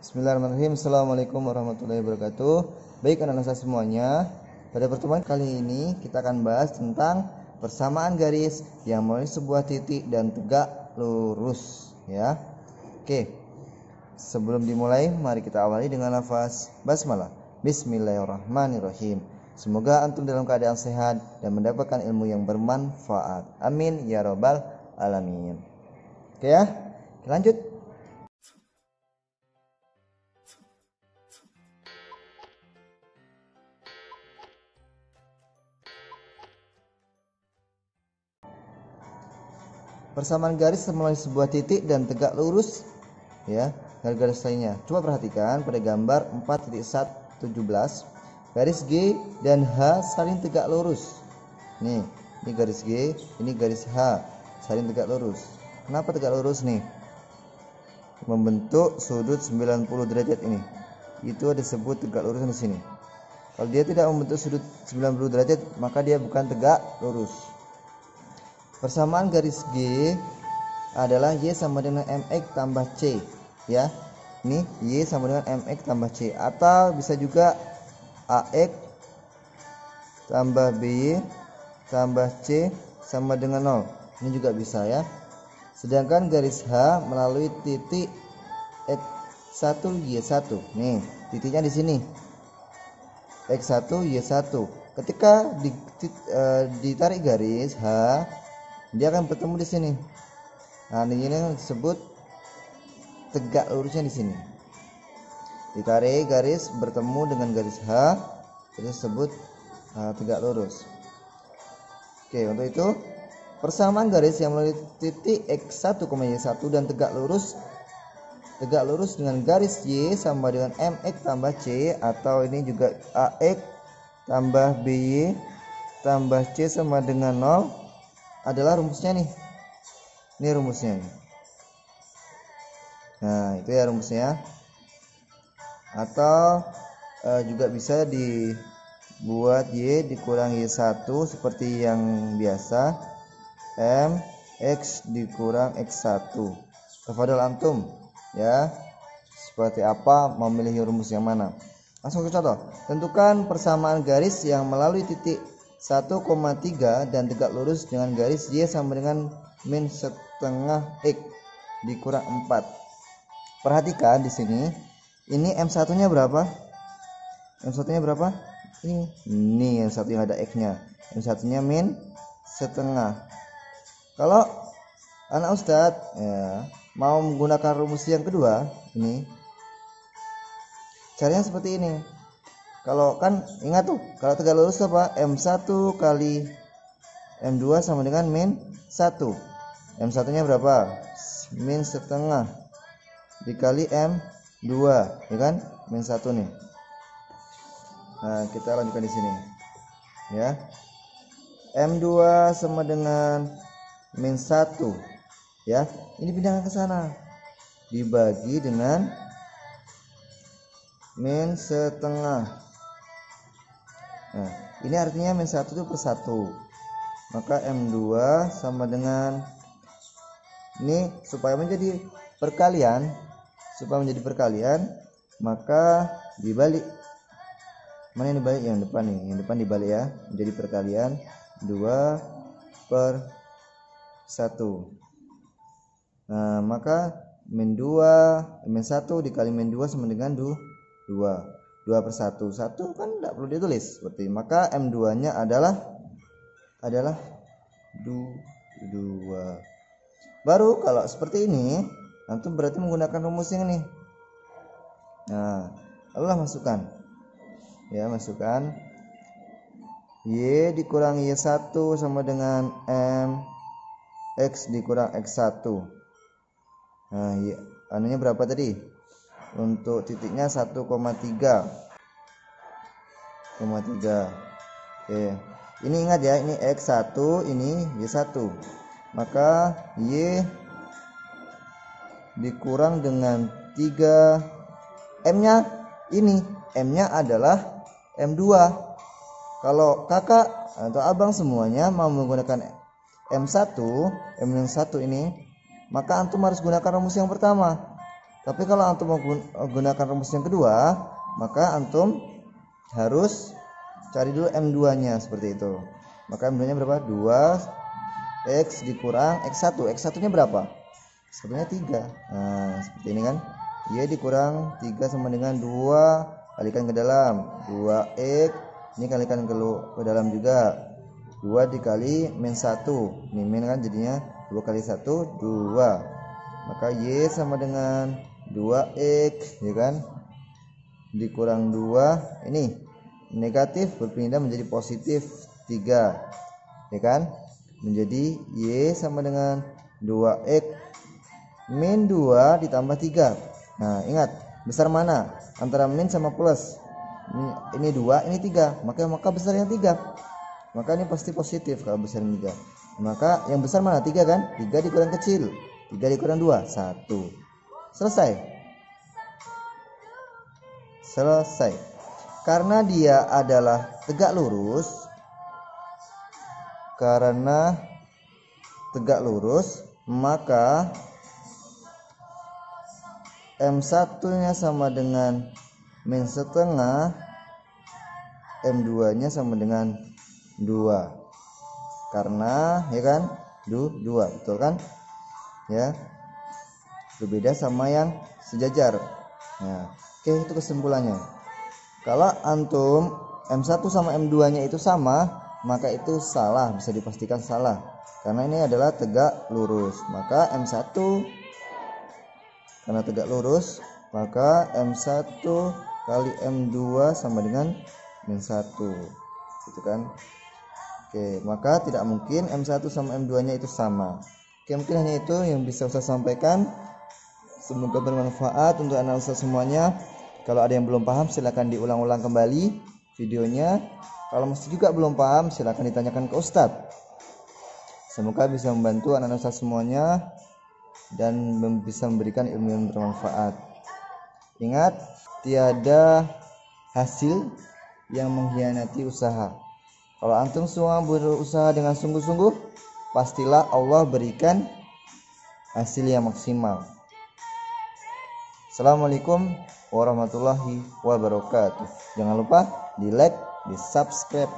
Bismillahirrahmanirrahim. Assalamualaikum warahmatullahi wabarakatuh. Baik anak-anak semuanya, pada pertemuan kali ini kita akan bahas tentang persamaan garis yang melalui sebuah titik dan tegak lurus, ya. Oke. Sebelum dimulai, mari kita awali dengan lafaz basmalah. Bismillahirrahmanirrahim. Semoga antum dalam keadaan sehat dan mendapatkan ilmu yang bermanfaat. Amin ya rabbal alamin. Oke ya, lanjut. Persamaan garis melalui sebuah titik dan tegak lurus, ya, garis lainnya. Coba perhatikan pada gambar 4.17, garis G dan H saling tegak lurus. Nih, ini garis G, ini garis H saling tegak lurus. Kenapa tegak lurus nih? Membentuk sudut 90 derajat ini. Itu disebut tegak lurus di sini. Kalau dia tidak membentuk sudut 90 derajat, maka dia bukan tegak lurus. Persamaan garis G adalah Y sama dengan MX tambah C, ya. Ini Y sama dengan MX tambah C, atau bisa juga AX tambah BY tambah C sama dengan 0. Ini juga bisa, ya. Sedangkan garis H melalui titik X1 Y1. Nih, titiknya di sini. X1 Y1. Ketika ditarik garis H, dia akan bertemu di sini. Nah, ini disebut tegak lurusnya di sini. Ditarik garis bertemu dengan garis H, itu disebut tegak lurus. Oke, untuk itu persamaan garis yang melalui titik X1, Y1 dan tegak lurus dengan garis Y sama dengan MX tambah C, atau ini juga AX tambah BY tambah C sama dengan 0 adalah rumusnya nih. Ini rumusnya nih. Nah, itu ya rumusnya. Atau juga bisa dibuat Y dikurang Y1 seperti yang biasa. M X dikurang X1. Tafadhol antum, ya. Seperti apa memilih rumus yang mana? Langsung ke contoh. Tentukan persamaan garis yang melalui titik 1,3 dan tegak lurus dengan garis Y sama dengan min setengah X dikurang 4. Perhatikan di sini. Ini M1-nya berapa? M1-nya berapa? Ini M1 yang ada X-nya. M1-nya min setengah. Kalau anak Ustadz, ya, mau menggunakan rumus yang kedua, ini caranya seperti ini. Kalau kan ingat tuh, kalau tegak lurus apa? M1 kali M2 sama dengan min 1. M1-nya berapa? Min setengah dikali M2, ya kan? Min 1 nih. Nah, kita lanjutkan di sini. Ya. M2 sama dengan min 1. Ya. Ini pindahkan ke sana. Dibagi dengan min setengah. Nah, ini artinya min 1 itu per 1. Maka M2 sama dengan ini supaya menjadi perkalian, maka dibalik. Mana yang dibalik? Yang depan nih. Yang depan dibalik ya. Menjadi perkalian 2 per 1. Nah, maka min 1 dikali min 2 sama dengan 2 per 1. 1 kan tidak perlu ditulis seperti. Maka M2 nya adalah 2. Baru kalau seperti ini antum berarti menggunakan rumus yang ini. Nah, lalu masukkan. Ya, masukkan Y dikurang Y1 sama dengan M X dikurang X1. Nah, anunya berapa tadi? Untuk titiknya 1,3. Oke. Ini ingat ya, ini X1, ini Y1. Maka Y dikurang dengan 3. M-nya ini, M-nya adalah M2. Kalau kakak atau abang semuanya mau menggunakan M1 ini, maka antum harus gunakan rumus yang pertama. Tapi kalau antum menggunakan rumus yang kedua, maka antum harus cari dulu M2-nya seperti itu. Maka M2-nya berapa? 2x dikurang x1. X1-nya berapa? X1-nya 3. Nah, seperti ini kan. Y dikurang 3 sama dengan 2, kalikan ke dalam. 2x ini kalikan ke dalam juga. 2 dikali min 1. Ini min kan jadinya 2 kali 1 2. Maka Y sama dengan 2x, ya kan? Dikurang 2, ini negatif berpindah menjadi positif 3, ya kan? Menjadi Y sama dengan 2x min 2 ditambah 3. Nah, ingat, besar mana antara min sama plus? Ini 2, ini 3. Maka besar yang 3. Maka ini pasti positif kalau besar yang 3. Maka yang besar mana? 3 kan? 3 dikurang kecil. 3 dikurang 2, 1. Selesai. Karena dia adalah tegak lurus. Maka M1-nya sama dengan min setengah, M2-nya sama dengan 2. Karena ya kan 2, betul kan? Ya. Berbeda sama yang sejajar. Nah, oke, itu kesimpulannya. Kalau antum M1 sama M2-nya itu sama, maka itu salah, bisa dipastikan salah. Karena ini adalah tegak lurus. Maka M1 karena tegak lurus, maka M1 kali M2 sama dengan min 1. Gitu kan? Oke, maka tidak mungkin M1 sama M2-nya itu sama. Oke, mungkin hanya itu yang bisa Ustaz sampaikan. Semoga bermanfaat untuk anak Ustaz semuanya. Kalau ada yang belum paham silakan diulang-ulang kembali videonya. Kalau masih juga belum paham silakan ditanyakan ke Ustaz. Semoga bisa membantu anak Ustaz semuanya dan bisa memberikan ilmu yang bermanfaat. Ingat, tiada hasil yang mengkhianati usaha. Kalau antum semua berusaha dengan sungguh-sungguh, pastilah Allah berikan hasil yang maksimal. Assalamualaikum warahmatullahi wabarakatuh. Jangan lupa di like, di subscribe.